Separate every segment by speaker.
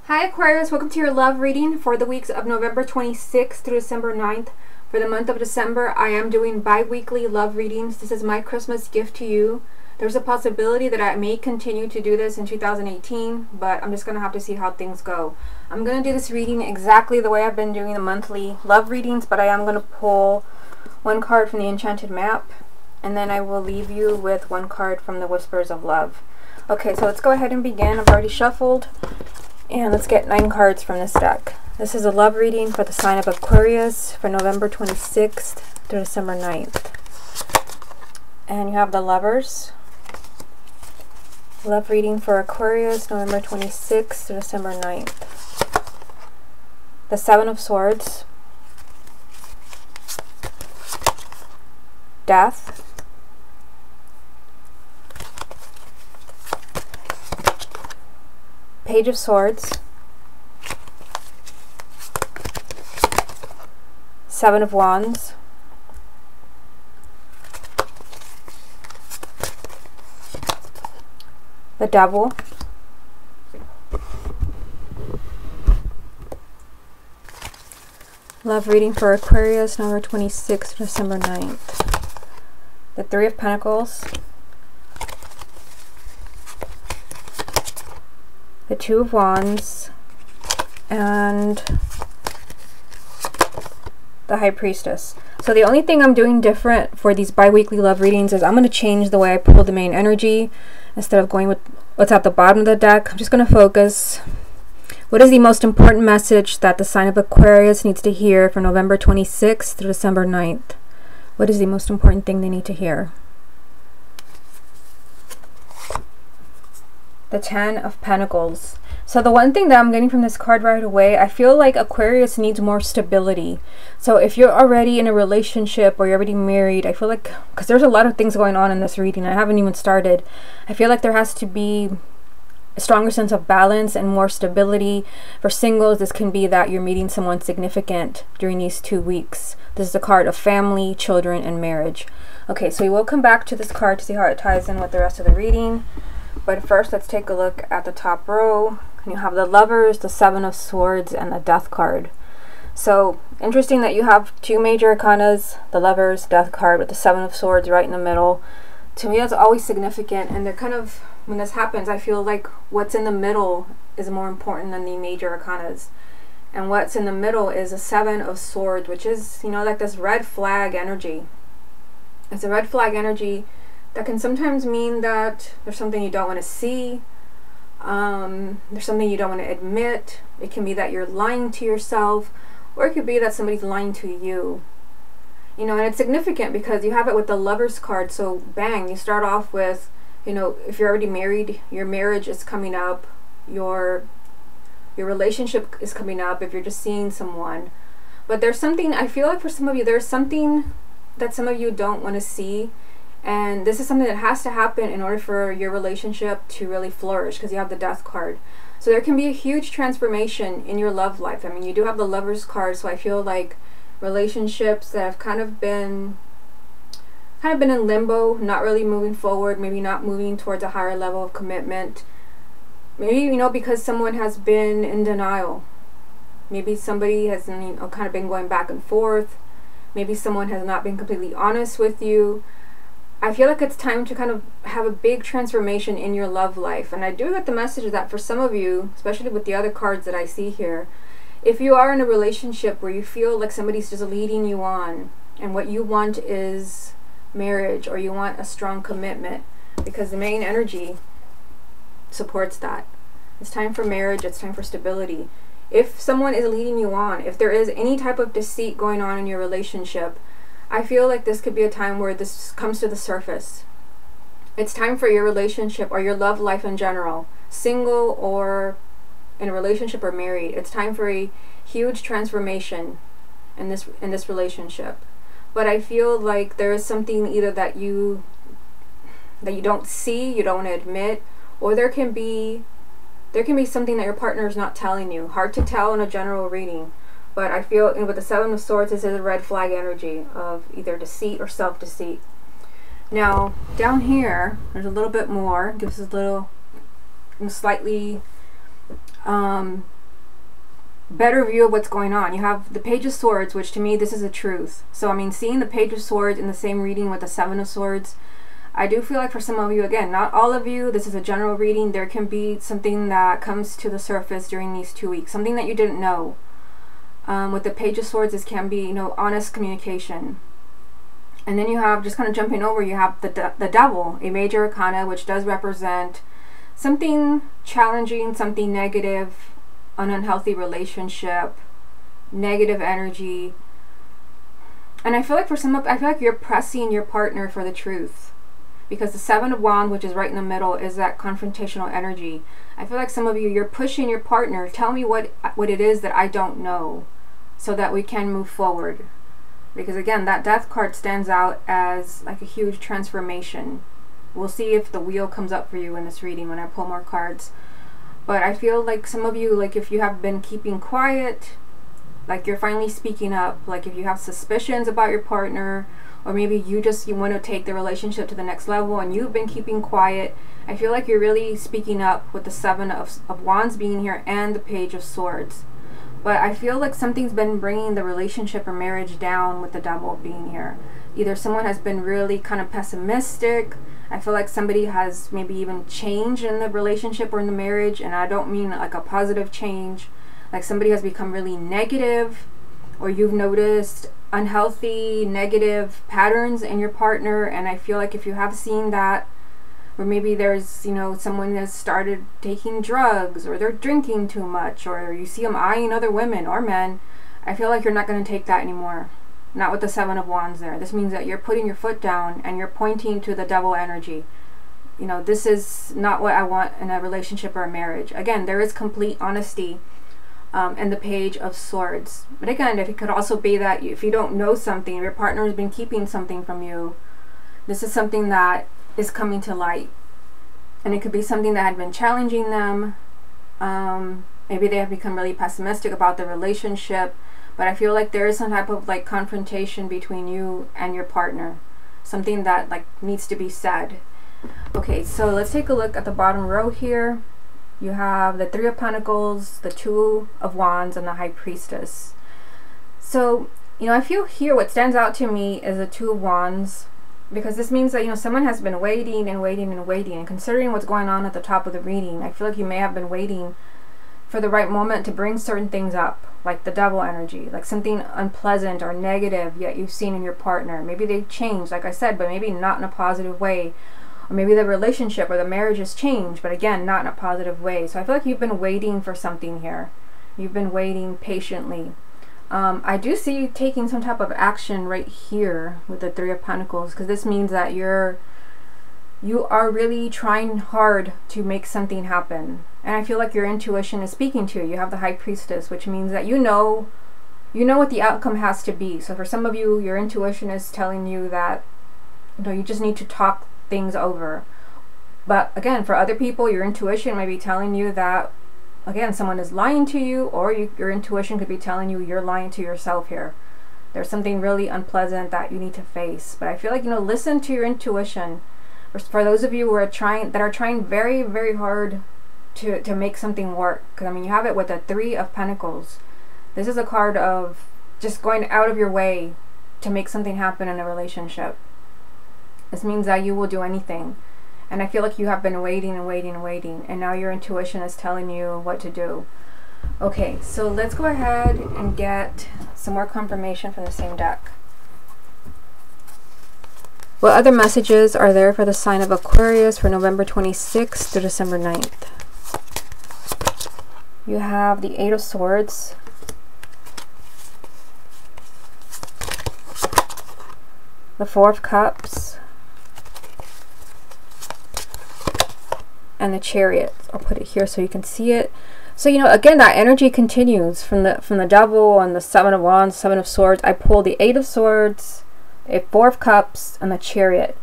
Speaker 1: Hi Aquarius, welcome to your love reading for the weeks of November 26th through December 9th. For the month of December, I am doing bi-weekly love readings. This is my Christmas gift to you. There's a possibility that I may continue to do this in 2018, but I'm just going to have to see how things go. I'm going to do this reading exactly the way I've been doing the monthly love readings, but I am going to pull one card from the Enchanted Map, and then I will leave you with one card from the Whispers of Love. Okay, so let's go ahead and begin. I've already shuffled. And let's get 9 cards from this deck. This is a love reading for the sign of Aquarius for November 26th to December 9th. And you have the Lovers. Love reading for Aquarius, November 26th to December 9th. The Seven of Swords. Death. Page of Swords, Seven of Wands, the Devil, love reading for Aquarius, November 26th, December 9th, the Three of Pentacles, the Two of Wands, and the High Priestess. So the only thing I'm doing different for these bi-weekly love readings is I'm going to change the way I pull the main energy. Instead of going with what's at the bottom of the deck, I'm just going to focus. What is the most important message that the sign of Aquarius needs to hear for November 26th to December 9th? What is the most important thing they need to hear? The Ten of Pentacles. So the one thing that I'm getting from this card right away, I feel like Aquarius needs more stability. So if you're already in a relationship or you're already married, I feel like, because there's a lot of things going on in this reading, I haven't even started, I feel like there has to be a stronger sense of balance and more stability. For singles, this can be that you're meeting someone significant during these 2 weeks. This is a card of family, children, and marriage. Okay, so we will come back to this card to see how it ties in with the rest of the reading. But first, let's take a look at the top row. You have the Lovers, the Seven of Swords, and the Death card. So, interesting that you have 2 major arcanas, the Lovers, Death card, with the Seven of Swords right in the middle. To me, that's always significant. And they're kind of, when this happens, I feel like what's in the middle is more important than the major arcanas. And what's in the middle is a Seven of Swords, which is, you know, like this red flag energy. It's a red flag energy that can sometimes mean that there's something you don't want to see. There's something you don't want to admit. It can be that you're lying to yourself, or it could be that somebody's lying to you. You know, and it's significant because you have it with the Lovers card. So bang, you start off with, you know, if you're already married, your marriage is coming up, your relationship is coming up if you're just seeing someone. But there's something, I feel like for some of you, there's something that some of you don't want to see. And this is something that has to happen in order for your relationship to really flourish, because you have the Death card. So there can be a huge transformation in your love life. I mean, you do have the Lovers card, so I feel like relationships that have kind of been in limbo, not really moving forward, maybe not moving towards a higher level of commitment. Maybe, you know, because someone has been in denial. Maybe somebody has, you know, kind of been going back and forth. Maybe someone has not been completely honest with you. I feel like it's time to kind of have a big transformation in your love life. And I do get the message that for some of you, especially with the other cards that I see here, if you are in a relationship where you feel like somebody's just leading you on, and what you want is marriage, or you want a strong commitment, because the main energy supports that. It's time for marriage, it's time for stability. If someone is leading you on, if there is any type of deceit going on in your relationship, I feel like this could be a time where this comes to the surface. It's time for your relationship or your love life in general, single or in a relationship or married. It's time for a huge transformation in this relationship. But I feel like there is something either that you don't see, you don't want to admit, or there can be something that your partner is not telling you. Hard to tell in a general reading. But I feel, with the Seven of Swords, this is a red flag energy of either deceit or self-deceit. Now, down here, there's a little bit more. Gives us a little, slightly better view of what's going on. You have the Page of Swords, which to me, this is a truth. So I mean, seeing the Page of Swords in the same reading with the Seven of Swords, I do feel like for some of you, again, not all of you, this is a general reading, there can be something that comes to the surface during these 2 weeks, something that you didn't know. With the Page of Swords, this can be, you know, honest communication. And then you have, just kind of jumping over, you have the Devil, a major arcana, which does represent something challenging, something negative, an unhealthy relationship, negative energy. And I feel like for some of, I feel like you're pressing your partner for the truth, because the Seven of Wands, which is right in the middle, is that confrontational energy. I feel like some of you, you're pushing your partner, tell me what it is that I don't know, so that we can move forward. Because again, that Death card stands out as like a huge transformation. We'll see if the wheel comes up for you in this reading when I pull more cards. But I feel like some of you, like if you have been keeping quiet, like you're finally speaking up, like if you have suspicions about your partner, or maybe you want to take the relationship to the next level and you've been keeping quiet, I feel like you're really speaking up with the Seven of Wands being here and the Page of Swords. But I feel like something's been bringing the relationship or marriage down with the Devil being here. Either someone has been really kind of pessimistic. I feel like somebody has maybe even changed in the relationship or in the marriage, and I don't mean like a positive change. Like somebody has become really negative, or you've noticed unhealthy, negative patterns in your partner. And I feel like if you have seen that, or maybe there's, you know, someone has started taking drugs, or they're drinking too much, or you see them eyeing other women or men, I feel like you're not going to take that anymore. Not with the Seven of Wands there. This means that you're putting your foot down and you're pointing to the Devil energy. You know, this is not what I want in a relationship or a marriage. Again, there is complete honesty in the Page of Swords. But again, it could also be that if you don't know something, your partner has been keeping something from you, this is something that is coming to light. And it could be something that had been challenging them. Maybe they have become really pessimistic about the relationship. But I feel like there is some type of like confrontation between you and your partner. Something that like needs to be said. Okay, so let's take a look at the bottom row here. You have the Three of Pentacles, the Two of Wands, and the High Priestess. So, you know, I feel here what stands out to me is the Two of Wands. Because this means that, you know, someone has been waiting and waiting and waiting. And considering what's going on at the top of the reading, I feel like you may have been waiting for the right moment to bring certain things up, like the Devil energy, like something unpleasant or negative yet you've seen in your partner. Maybe they've changed, like I said, but maybe not in a positive way. Or maybe the relationship or the marriage has changed, but again, not in a positive way. So I feel like you've been waiting for something here. You've been waiting patiently. I do see you taking some type of action right here with the Three of Pentacles, because this means that you are really trying hard to make something happen. And I feel like your intuition is speaking to you. You have the High Priestess, which means that you know what the outcome has to be. So for some of you, your intuition is telling you that, you know, you just need to talk things over. But again, for other people, your intuition might be telling you that, again, someone is lying to you, or your intuition could be telling you you're lying to yourself here. There's something really unpleasant that you need to face. But I feel like, you know, listen to your intuition. For those of you who are trying very, very hard to make something work. Because I mean, you have it with the Three of Pentacles. This is a card of just going out of your way to make something happen in a relationship. This means that you will do anything. And I feel like you have been waiting and waiting and waiting, and now your intuition is telling you what to do. Okay, so let's go ahead and get some more confirmation from the same deck. What other messages are there for the sign of Aquarius for November 26th to December 9th? You have the Eight of Swords, the Four of Cups, and the Chariot. I'll put it here so you can see it. So, you know, again, that energy continues from the Devil and the Seven of Wands, Seven of Swords. I pulled the Eight of Swords, a Four of Cups, and the Chariot.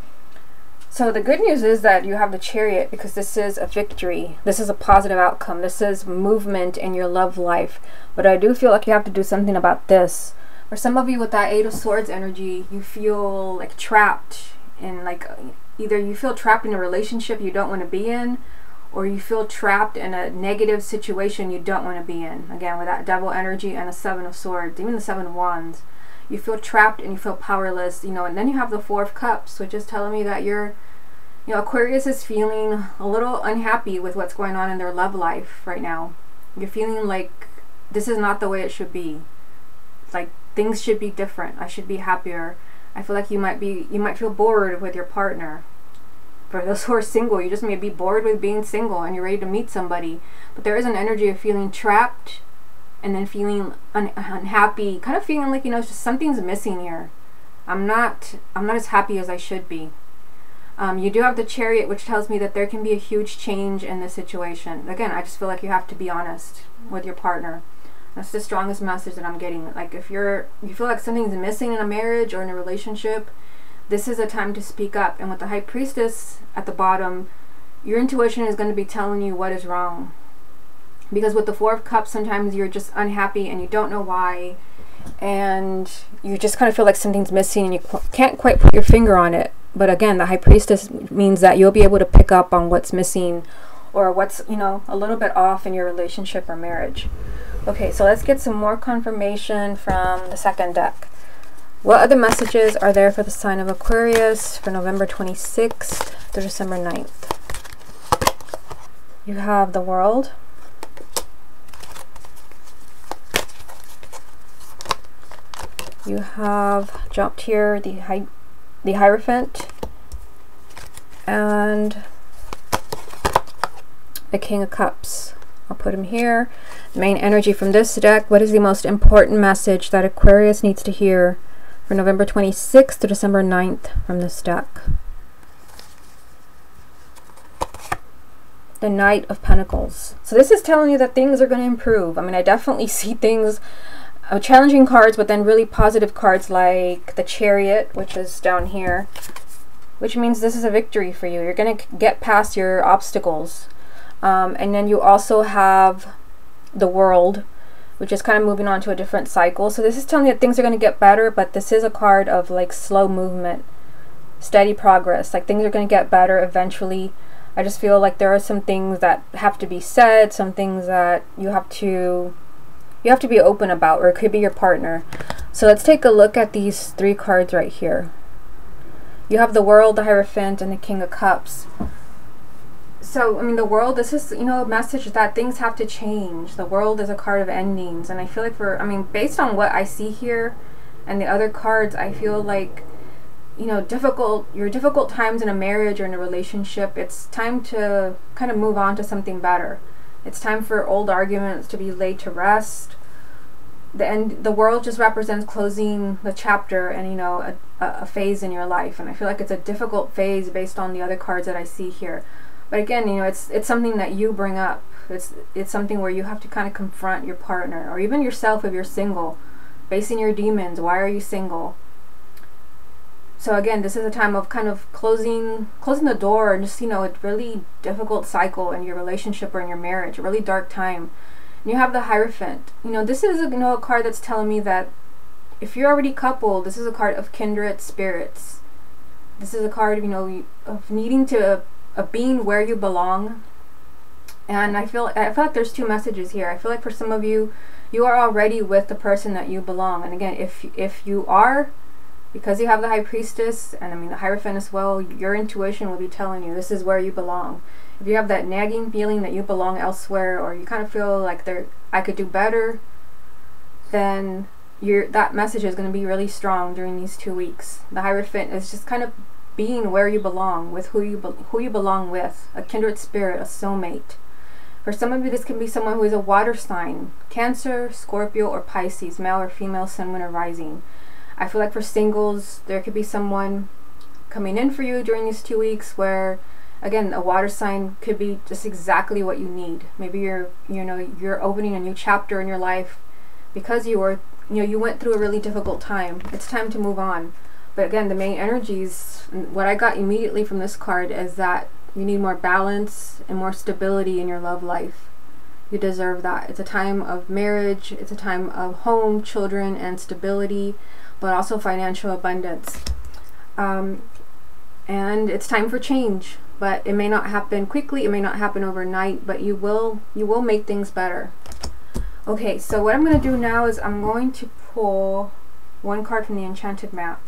Speaker 1: So the good news is that you have the Chariot, because this is a victory. This is a positive outcome. This is movement in your love life. But I do feel like you have to do something about this. For some of you with that Eight of Swords energy, you feel like trapped in, like, either you feel trapped in a relationship you don't want to be in, or you feel trapped in a negative situation you don't want to be in. Again, with that Devil energy and a Seven of Swords, even the Seven of Wands. You feel trapped and you feel powerless, you know, and then you have the Four of Cups, which is telling me that Aquarius is feeling a little unhappy with what's going on in their love life right now. You're feeling like this is not the way it should be. Like things should be different. I should be happier. I feel like you might feel bored with your partner. For those who are single, you just may be bored with being single and you're ready to meet somebody. But there is an energy of feeling trapped and then feeling unhappy, kind of feeling like, you know, just something's missing here. I'm not as happy as I should be. You do have the Chariot, which tells me that there can be a huge change in this situation. Again, I just feel like you have to be honest with your partner. That's the strongest message that I'm getting. Like if you feel like something's missing in a marriage or in a relationship, this is a time to speak up. And with the High Priestess at the bottom, your intuition is going to be telling you what is wrong. Because with the Four of Cups, sometimes you're just unhappy and you don't know why. And you just kind of feel like something's missing and you can't quite put your finger on it. But again, the High Priestess means that you'll be able to pick up on what's missing or what's, you know, a little bit off in your relationship or marriage. Okay, so let's get some more confirmation from the second deck. What other messages are there for the sign of Aquarius for November 26th to December 9th? You have the World. You have jumped here the Hierophant and the King of Cups. I'll put him here. Main energy from this deck. What is the most important message that Aquarius needs to hear for November 26th to December 9th from this deck? The Knight of Pentacles. So this is telling you that things are going to improve. I mean, I definitely see things, challenging cards, but then really positive cards like the Chariot, which is down here, which means this is a victory for you. You're going to get past your obstacles. And then you also have the World, which is kind of moving on to a different cycle. So this is telling you that things are going to get better, but this is a card of like slow movement, steady progress. Like things are going to get better eventually. I just feel like there are some things that have to be said, some things that you have to be open about, or it could be your partner. So let's take a look at these three cards right here. You have the World, the Hierophant, and the King of Cups. So, I mean, the World, this is, you know, a message that things have to change. The World is a card of endings. And I feel like based on what I see here and the other cards, I feel like, you know, your difficult times in a marriage or in a relationship, it's time to kind of move on to something better. It's time for old arguments to be laid to rest. The World just represents closing the chapter and, you know, a phase in your life. And I feel like it's a difficult phase based on the other cards that I see here. But again, you know, it's something that you bring up. It's something where you have to kind of confront your partner or even yourself if you're single, facing your demons. Why are you single? So again, this is a time of kind of closing the door and just, you know, a really difficult cycle in your relationship or in your marriage, a really dark time. And you have the Hierophant. You know, this is a card that's telling me that if you're already coupled, this is a card of kindred spirits. This is a card, you know, of needing to of being where you belong. And I feel like there's two messages here. I feel like for some of you, you are already with the person that you belong. And again, if you are, because you have the High Priestess and I mean the Hierophant as well, your intuition will be telling you this is where you belong. If you have that nagging feeling that you belong elsewhere, or you kind of feel like I could do better, then that message is going to be really strong during these 2 weeks. The Hierophant is just kind of being where you belong, with who you belong with, a kindred spirit, a soulmate. For some of you, this can be someone who is a water sign, Cancer, Scorpio, or Pisces, male or female, sun, moon, or rising. I feel like for singles, there could be someone coming in for you during these 2 weeks where, again, a water sign could be just exactly what you need. Maybe you're opening a new chapter in your life because you went through a really difficult time. It's time to move on. But again, the main energies, what I got immediately from this card is that you need more balance and more stability in your love life. You deserve that. It's a time of marriage. It's a time of home, children, and stability, but also financial abundance. And it's time for change. but it may not happen quickly, it may not happen overnight, but you will make things better. Okay, so what I'm going to do now is I'm going to pull one card from the Enchanted Map.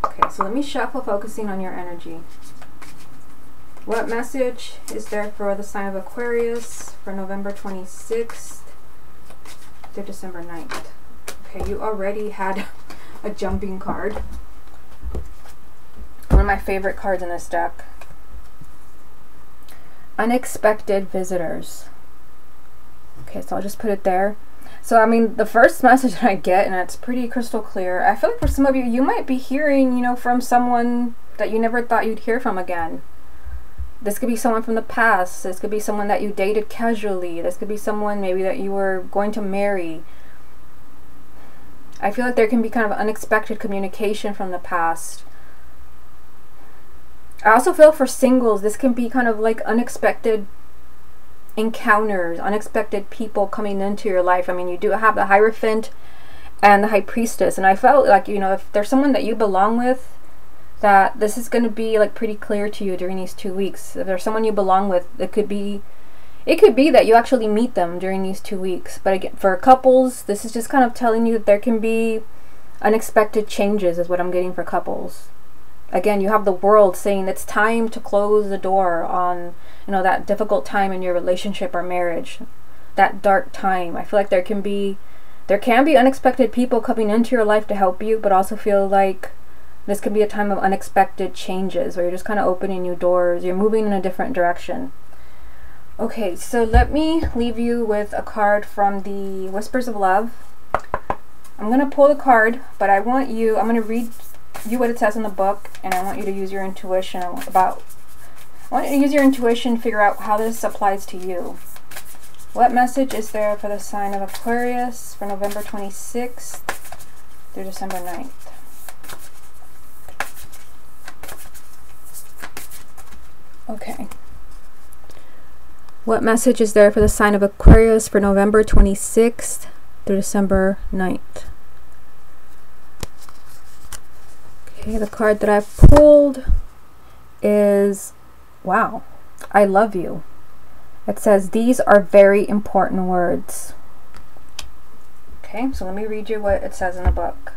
Speaker 1: Okay, so let me shuffle, focusing on your energy. What message is there for the sign of Aquarius for November 26th to December 9th? Okay, you already had a jumping card. One of my favorite cards in this deck. Unexpected visitors. Okay, so I'll just put it there. So, I mean, the first message that I get, and it's pretty crystal clear, I feel like for some of you, you might be hearing, you know, from someone that you never thought you'd hear from again. This could be someone from the past. This could be someone that you dated casually. This could be someone maybe that you were going to marry. I feel like there can be kind of unexpected communication from the past. I also feel for singles, this can be kind of like unexpected encounters, unexpected people coming into your life. I mean, you do have the Hierophant and the High Priestess, and I felt like, you know, if there's someone that you belong with, that this is going to be like pretty clear to you during these 2 weeks. If there's someone you belong with, it could be that you actually meet them during these 2 weeks. But again, for couples, this is just kind of telling you that there can be unexpected changes, is what I'm getting for couples. Again, you have the World saying it's time to close the door on, you know, that difficult time in your relationship or marriage, that dark time. I feel like there can be unexpected people coming into your life to help you, but also feel like this could be a time of unexpected changes, where you're just kind of opening new doors, you're moving in a different direction. Okay, so let me leave you with a card from the Whispers of Love. I'm going to pull the card, but I'm going to read you what it says in the book, and I want you to use your intuition figure out how this applies to you. What message is there for the sign of Aquarius for November 26th through December 9th? Okay. What message is there for the sign of Aquarius for November 26th through December 9th? Okay, the card that I pulled is, wow, I love you. It says, these are very important words. Okay, so let me read you what it says in the book.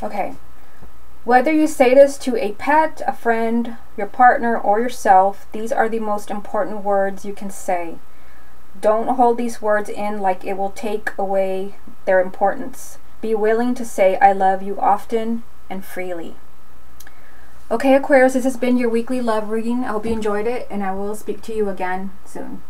Speaker 1: Okay. Whether you say this to a pet, a friend, your partner, or yourself, these are the most important words you can say. Don't hold these words in like it will take away their importance. Be willing to say I love you often and freely. Okay, Aquarius, this has been your weekly love reading. I hope you enjoyed it, and I will speak to you again soon.